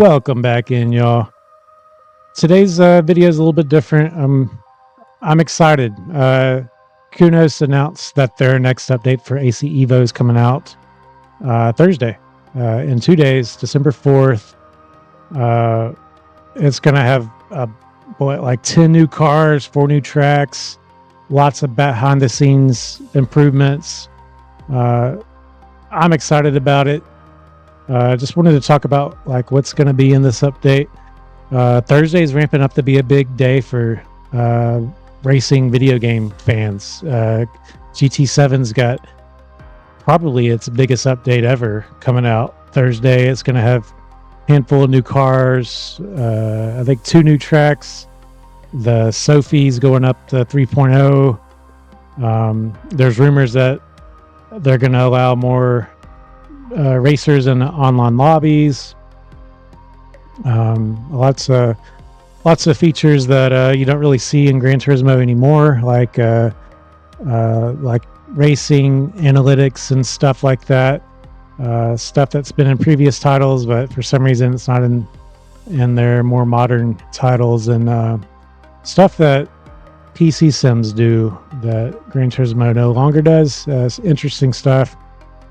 Welcome back in, y'all. Today's video is a little bit different. I'm excited. Kunos announced that their next update for AC EVO is coming out Thursday, in 2 days, December 4th. It's going to have like 10 new cars, 4 new tracks, lots of behind the scenes improvements. I'm excited about it. Just wanted to talk about like what's going to be in this update. Thursday is ramping up to be a big day for racing video game fans. GT7's got probably its biggest update ever coming out Thursday. It's going to have a handful of new cars, I think 2 new tracks. The Sophie's going up to 3.0. There's rumors that they're going to allow more racers in online lobbies. Lots of features that you don't really see in Gran Turismo anymore, like racing analytics and stuff like that. Stuff that's been in previous titles, but for some reason it's not in their more modern titles, and stuff that PC sims do that Gran Turismo no longer does. Interesting stuff,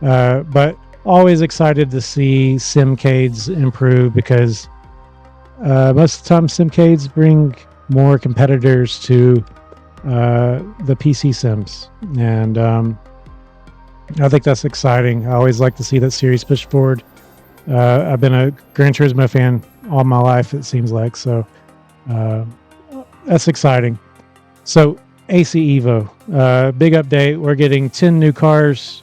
but always excited to see simcades improve, because most of the time simcades bring more competitors to the PC sims, and I think that's exciting. I always like to see that series push forward. I've been a Gran Turismo fan all my life, it seems like, so that's exciting. So AC EVO, big update. We're getting 10 new cars,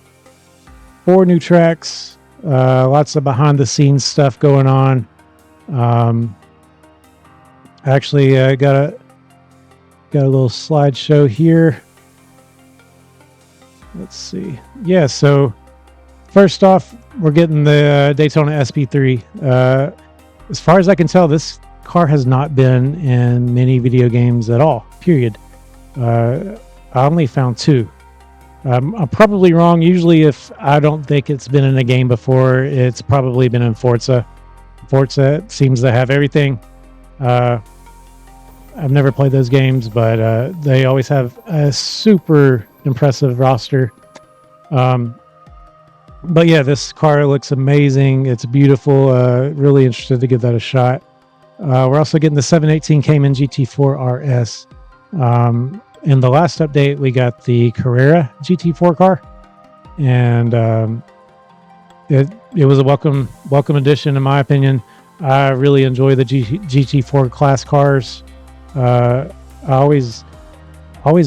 4 new tracks, lots of behind the scenes stuff going on. Actually, got a little slideshow here. Let's see. Yeah, so first off, we're getting the Daytona SP3. As far as I can tell, this car has not been in many video games at all, period. I only found 2. I'm probably wrong. Usually if I don't think it's been in a game before, it's probably been in Forza. Forza seems to have everything. I've never played those games, but they always have a super impressive roster. But yeah, this car looks amazing. It's beautiful. Really interested to give that a shot. We're also getting the 718 Cayman GT4 RS. In the last update, we got the Carrera GT4 car, and it was a welcome addition in my opinion. I really enjoy the GT4 class cars. I always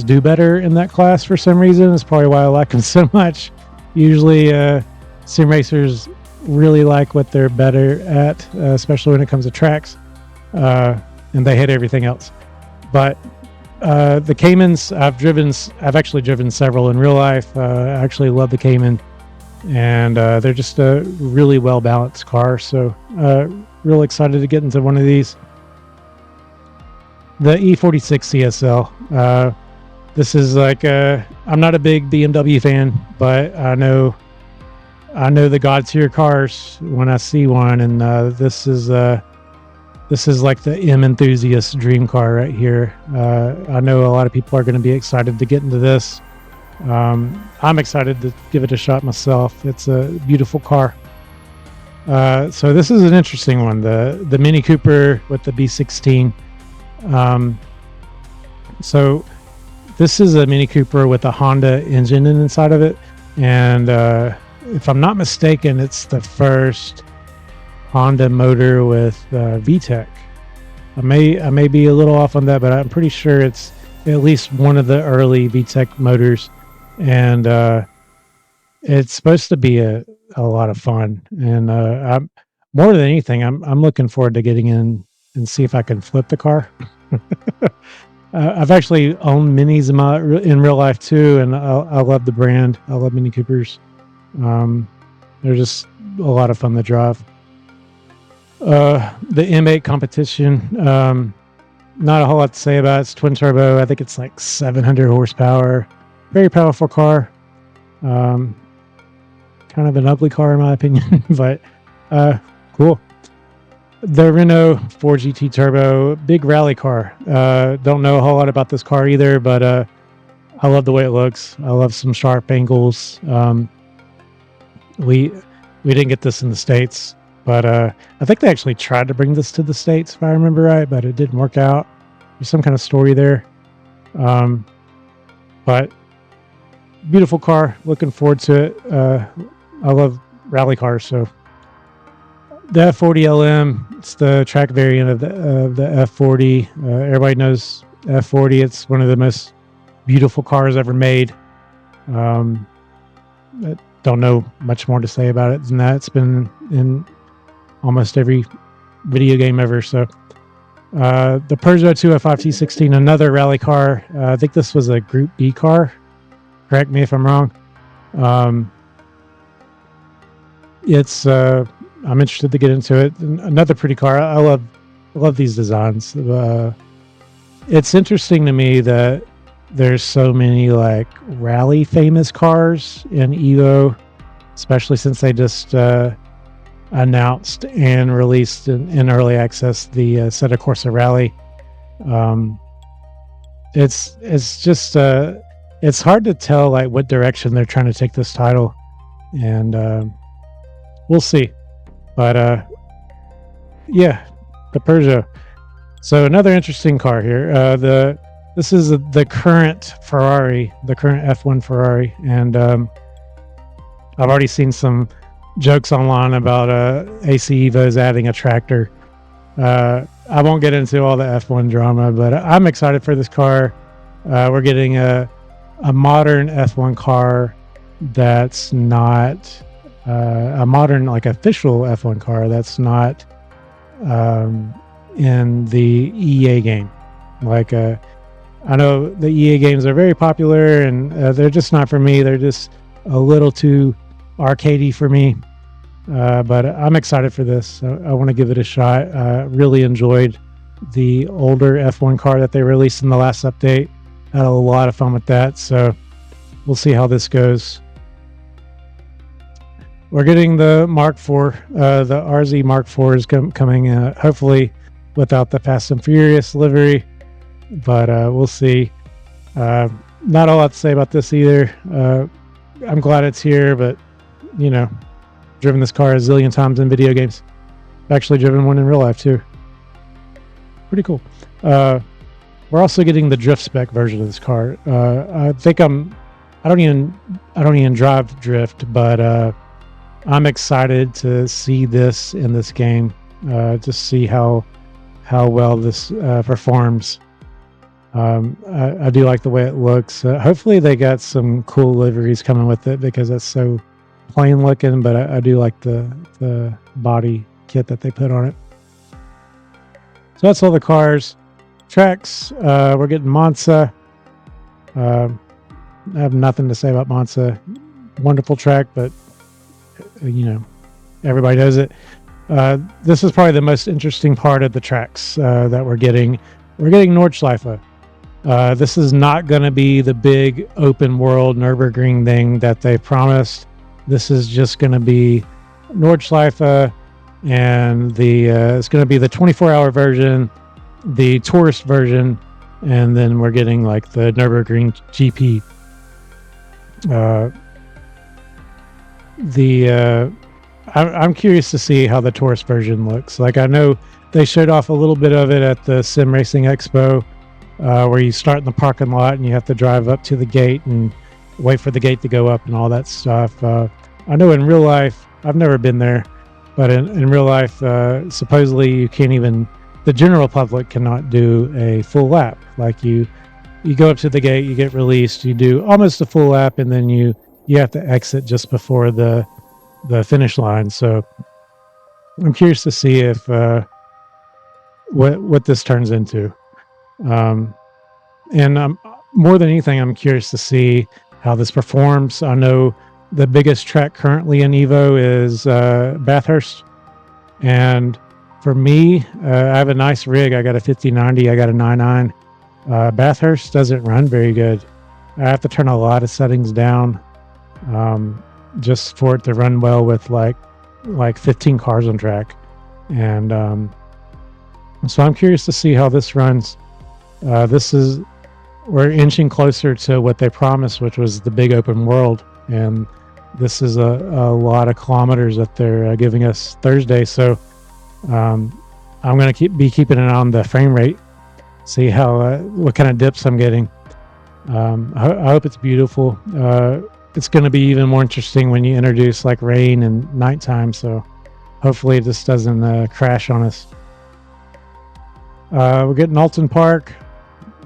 do better in that class for some reason. That's probably why I like them so much. Usually sim racers really like what they're better at, especially when it comes to tracks, and they hit everything else. But the Caymans, I've actually driven several in real life. I actually love the Cayman, and they're just a really well balanced car. So real excited to get into one of these. The E46 CSL. This is like I'm not a big BMW fan, but I know the god tier cars when I see one, and this is like the M enthusiast dream car right here. I know a lot of people are going to be excited to get into this. I'm excited to give it a shot myself. It's a beautiful car. So this is an interesting one, the Mini Cooper with the B16. So this is a Mini Cooper with a Honda engine inside of it, and if I'm not mistaken, it's the first Honda motor with VTEC. I may be a little off on that, but I'm pretty sure it's at least one of the early VTEC motors, and it's supposed to be a lot of fun. And I'm more than anything, I'm looking forward to getting in and see if I can flip the car. I've actually owned Minis in real life too, and I love the brand. I love Mini Coopers. They're just a lot of fun to drive. The M8 competition, not a whole lot to say about it. It's twin turbo. I think it's like 700 horsepower. Very powerful car. Kind of an ugly car in my opinion, but cool. The Renault 4GT Turbo, big rally car. Don't know a whole lot about this car either, but I love the way it looks. I love some sharp angles. We didn't get this in the States, but I think they actually tried to bring this to the States, if I remember right, but it didn't work out. There's some kind of story there. But beautiful car. Looking forward to it. I love rally cars, so the F40 LM, it's the track variant of the F40. Everybody knows F40. It's one of the most beautiful cars ever made. I don't know much more to say about it than that. It's been in almost every video game ever. So the Peugeot 205 T16, another rally car. I think this was a Group B car. Correct me if I'm wrong. I'm interested to get into it. Another pretty car. I love these designs. It's interesting to me that there's so many like rally famous cars in EVO, especially since they just announced and released in early access the Assetto Corsa Rally. It's just it's hard to tell like what direction they're trying to take this title, and we'll see. But yeah, the Peugeot. So another interesting car here. This is the current Ferrari, the current F1 Ferrari, and I've already seen some jokes online about AC EVO's adding a tractor. I won't get into all the F1 drama, but I'm excited for this car. We're getting a modern F1 car that's not a modern, like official F1 car that's not in the EA game. Like I know the EA games are very popular, and they're just not for me. They're just a little too arcadey for me. But I'm excited for this. I want to give it a shot. Really enjoyed the older F1 car that they released in the last update. Had a lot of fun with that. So we'll see how this goes. We're getting the Mark IV, the RZ Mark IV is coming, hopefully without the Fast and Furious livery, but we'll see. Not a lot to say about this either. I'm glad it's here, but you know, driven this car a zillion times in video games. I've actually driven one in real life too. Pretty cool. We're also getting the drift spec version of this car. I think I don't even drive drift, but I'm excited to see this in this game. Just see how well this performs. I do like the way it looks. Hopefully they got some cool liveries coming with it, because it's so plain looking, but I do like the body kit that they put on it. So that's all the cars. Tracks, we're getting Monza. I have nothing to say about Monza. Wonderful track, but you know, everybody knows it. This is probably the most interesting part of the tracks that we're getting. We're getting Nordschleife. This is not going to be the big open world Nürburgring thing that they promised. This is just going to be Nordschleife, and it's going to be the 24-hour version, the tourist version, and then we're getting like the Nürburgring GP. I'm curious to see how the tourist version looks. Like, I know they showed off a little bit of it at the Sim Racing Expo, where you start in the parking lot and you have to drive up to the gate and wait for the gate to go up and all that stuff. I know in real life, I've never been there, but in real life, supposedly you can't even, the general public cannot do a full lap. Like you go up to the gate, you get released, you do almost a full lap, and then you have to exit just before the finish line. So I'm curious to see if what this turns into. And more than anything, I'm curious to see how this performs. I know the biggest track currently in EVO is Bathurst, and for me, I have a nice rig. I got a 5090, I got a 99. Bathurst doesn't run very good. I have to turn a lot of settings down just for it to run well with like 15 cars on track. And so I'm curious to see how this runs. We're inching closer to what they promised, which was the big open world, and this is a lot of kilometers that they're giving us Thursday. So I'm going to be keeping an eye on the frame rate, see how what kind of dips I'm getting. I hope it's beautiful. It's going to be even more interesting when you introduce like rain and nighttime. So hopefully this doesn't crash on us. We're getting Alton Park.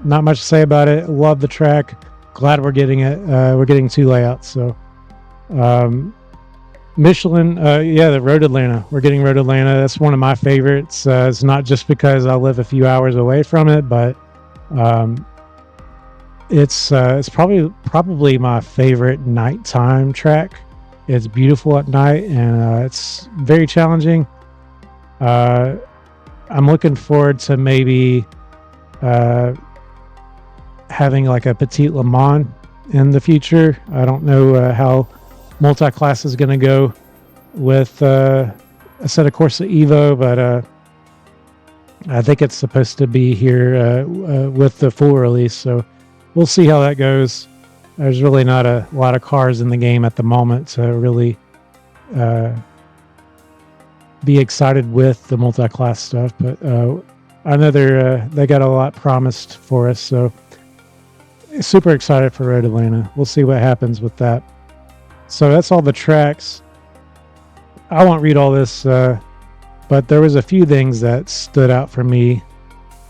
Not much to say about it. Love the track. Glad we're getting it. We're getting 2 layouts. So Michelin, yeah, the Road Atlanta. We're getting Road Atlanta. That's one of my favorites. It's not just because I live a few hours away from it, but it's probably my favorite nighttime track. It's beautiful at night, and it's very challenging. I'm looking forward to maybe having like a Petit Le Mans in the future. I don't know how multi-class is going to go with Assetto Corsa EVO, but I think it's supposed to be here with the full release, so we'll see how that goes. There's really not a lot of cars in the game at the moment to really be excited with the multi-class stuff, but I know they got a lot promised for us, so super excited for Road Atlanta. We'll see what happens with that. So that's all the tracks. I won't read all this, but there was a few things that stood out for me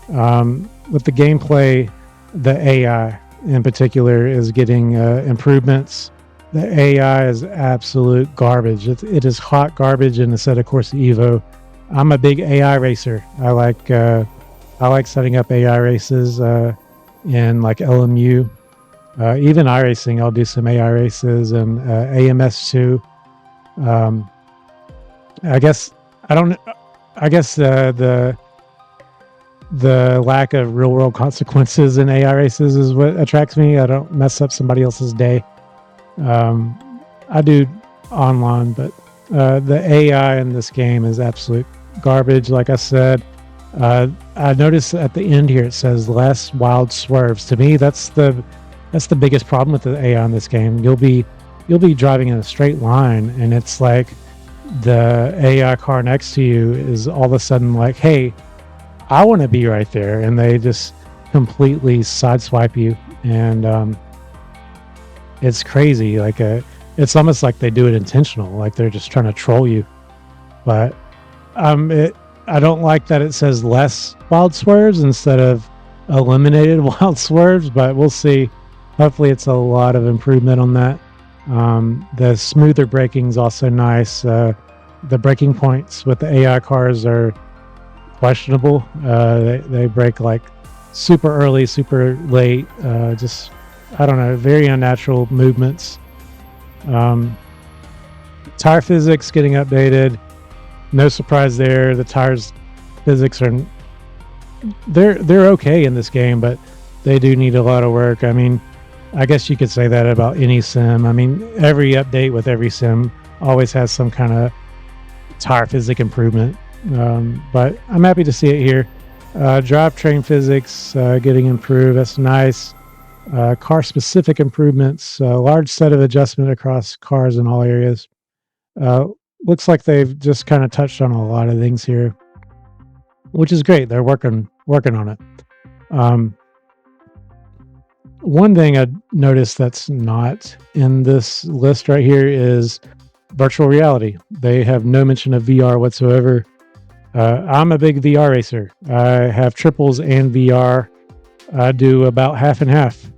with the gameplay. The AI in particular is getting improvements. The AI is absolute garbage. It is hot garbage in the Assetto Corsa EVO. I'm a big AI racer. I like setting up AI races in like LMU. Even iRacing, I'll do some AI races and AMS too. I guess the lack of real world consequences in AI races is what attracts me. I don't mess up somebody else's day. I do online, but the AI in this game is absolute garbage. Like I said, I noticed at the end here it says less wild swerves. To me, that's the biggest problem with the AI in this game. You'll be driving in a straight line, and it's like the AI car next to you is all of a sudden like, hey, I want to be right there, and they just completely sideswipe you, and it's crazy. Like it's almost like they do it intentional, like they're just trying to troll you. But I don't like that it says less wild swerves instead of eliminated wild swerves, but we'll see. Hopefully it's a lot of improvement on that. The smoother braking is also nice. The braking points with the AI cars are questionable. They brake like super early, super late. Just, I don't know, very unnatural movements. Tire physics getting updated. No surprise there. The tires physics they're okay in this game, but they do need a lot of work. I mean, I guess you could say that about any sim. I mean, every update with every sim always has some kind of tire physics improvement. But I'm happy to see it here. Drivetrain physics getting improved. That's nice. Car specific improvements. Large set of adjustment across cars in all areas. Looks like they've just kind of touched on a lot of things here, which is great. They're working on it. One thing I noticed that's not in this list right here is virtual reality. They have no mention of VR whatsoever. I'm a big VR racer. I have triples and VR. I do about half and half.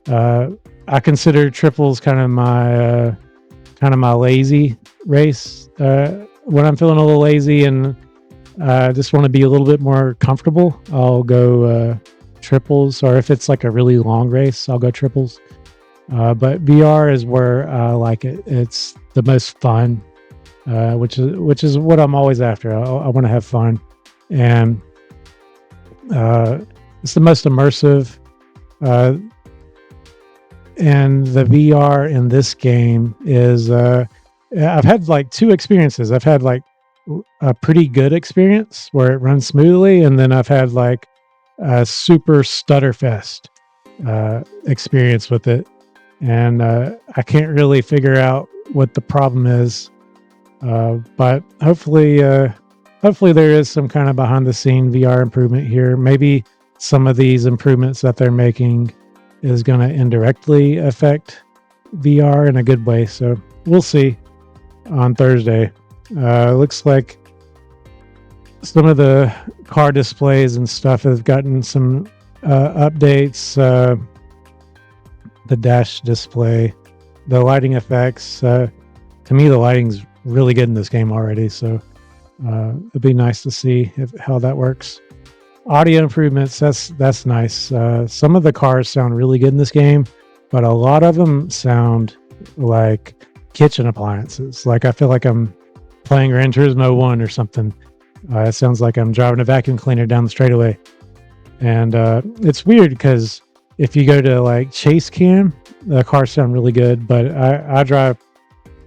I consider triples kind of my lazy race. When I'm feeling a little lazy and just want to be a little bit more comfortable, I'll go triples, or if it's like a really long race, I'll go triples. But VR is where I like it. It's the most fun, which is what I'm always after. I want to have fun, and it's the most immersive. And the VR in this game is I've had like two experiences. I've had like a pretty good experience where it runs smoothly, and then I've had like a super stutterfest experience with it, and I can't really figure out what the problem is. But hopefully there is some kind of behind the scene VR improvement here. Maybe some of these improvements that they're making is going to indirectly affect VR in a good way. So we'll see on Thursday. Looks like some of the car displays and stuff have gotten some updates. The dash display, the lighting effects. To me, the lighting's really good in this game already. So it'd be nice to see how that works. Audio improvements, that's nice. Some of the cars sound really good in this game, but a lot of them sound like kitchen appliances. Like I feel like I'm playing Gran Turismo 1 or something. It sounds like I'm driving a vacuum cleaner down the straightaway. And it's weird because if you go to like chase cam, the cars sound really good, but I drive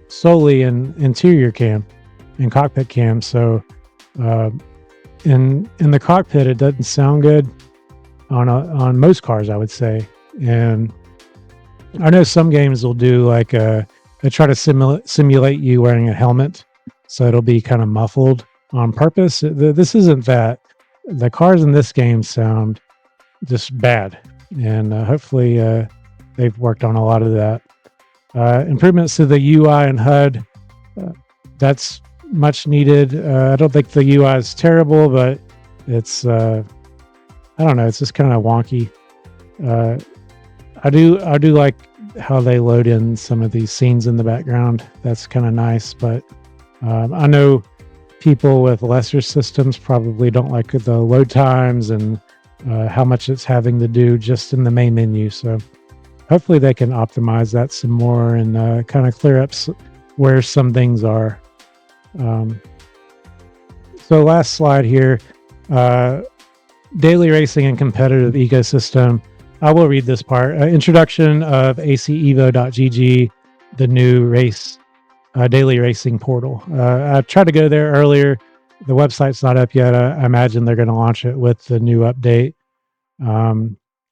solely in interior cam and cockpit cam. So in the cockpit, it doesn't sound good on most cars, I would say. And I know some games will do like they try to simulate you wearing a helmet, so it'll be kind of muffled on purpose. This isn't that. The cars in this game sound just bad, and hopefully they've worked on a lot of that. Improvements to the UI and HUD, that's much needed. I don't think the UI is terrible, but it's I don't know, it's just kind of wonky. I do like how they load in some of these scenes in the background. That's kind of nice, but I know people with lesser systems probably don't like the load times and how much it's having to do just in the main menu. So hopefully they can optimize that some more and kind of clear up where some things are. So last slide here, daily racing and competitive ecosystem. I will read this part. Introduction of AC EVO.gg, the new race daily racing portal. I tried to go there earlier. The website's not up yet. I imagine they're going to launch it with the new update.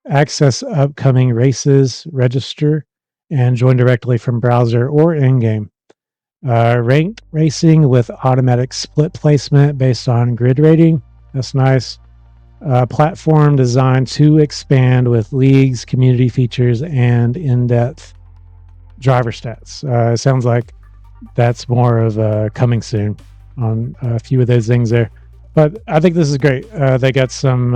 Access upcoming races, register, and join directly from browser or in-game. Ranked racing with automatic split placement based on grid rating. That's nice. Platform designed to expand with leagues, community features, and in-depth driver stats. It sounds like that's more of coming soon on a few of those things there. But I think this is great. They got some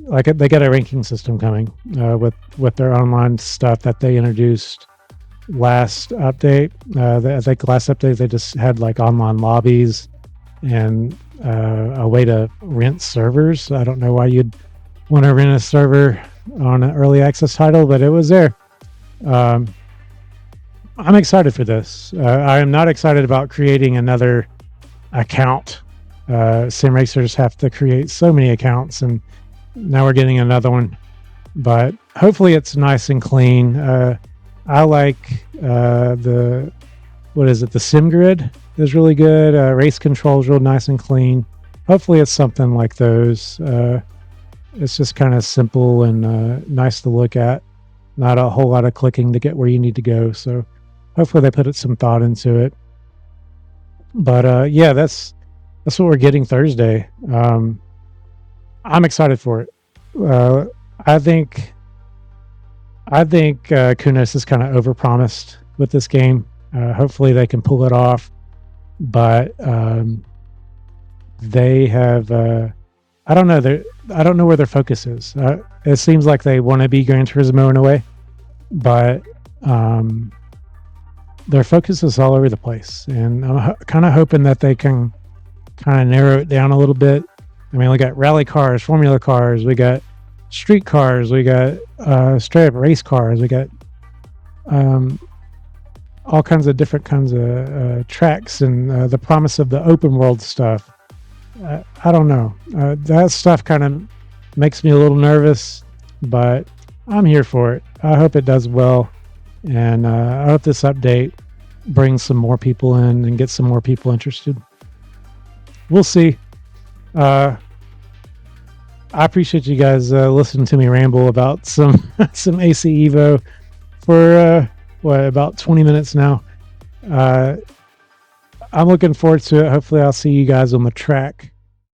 they got a ranking system coming with their online stuff that they introduced last update. I think last update they just had like online lobbies and a way to rent servers. I don't know why you'd want to rent a server on an early access title, but it was there. I'm excited for this. I am not excited about creating another account. Sim racers have to create so many accounts, and now we're getting another one. But hopefully it's nice and clean. I like the sim grid is really good. Race control is real nice and clean. Hopefully it's something like those. It's just kind of simple and nice to look at. Not a whole lot of clicking to get where you need to go. So hopefully they put some thought into it. But yeah, that's what we're getting Thursday. I'm excited for it. I think Kunos is kind of overpromised with this game. Hopefully they can pull it off, but they have I don't know where their focus is. It seems like they want to be Gran Turismo in a way, but their focus is all over the place, and I'm kind of hoping that they can kind of narrow it down a little bit. I mean, we got rally cars, formula cars, we got street cars, we got straight up race cars, we got all kinds of different kinds of tracks, and the promise of the open world stuff. I don't know. That stuff kind of makes me a little nervous, but I'm here for it. I hope it does well, and I hope this update brings some more people in and gets some more people interested. we'll see. I appreciate you guys listening to me ramble about some some AC EVO for about 20 minutes now. I'm looking forward to it. Hopefully I'll see you guys on the track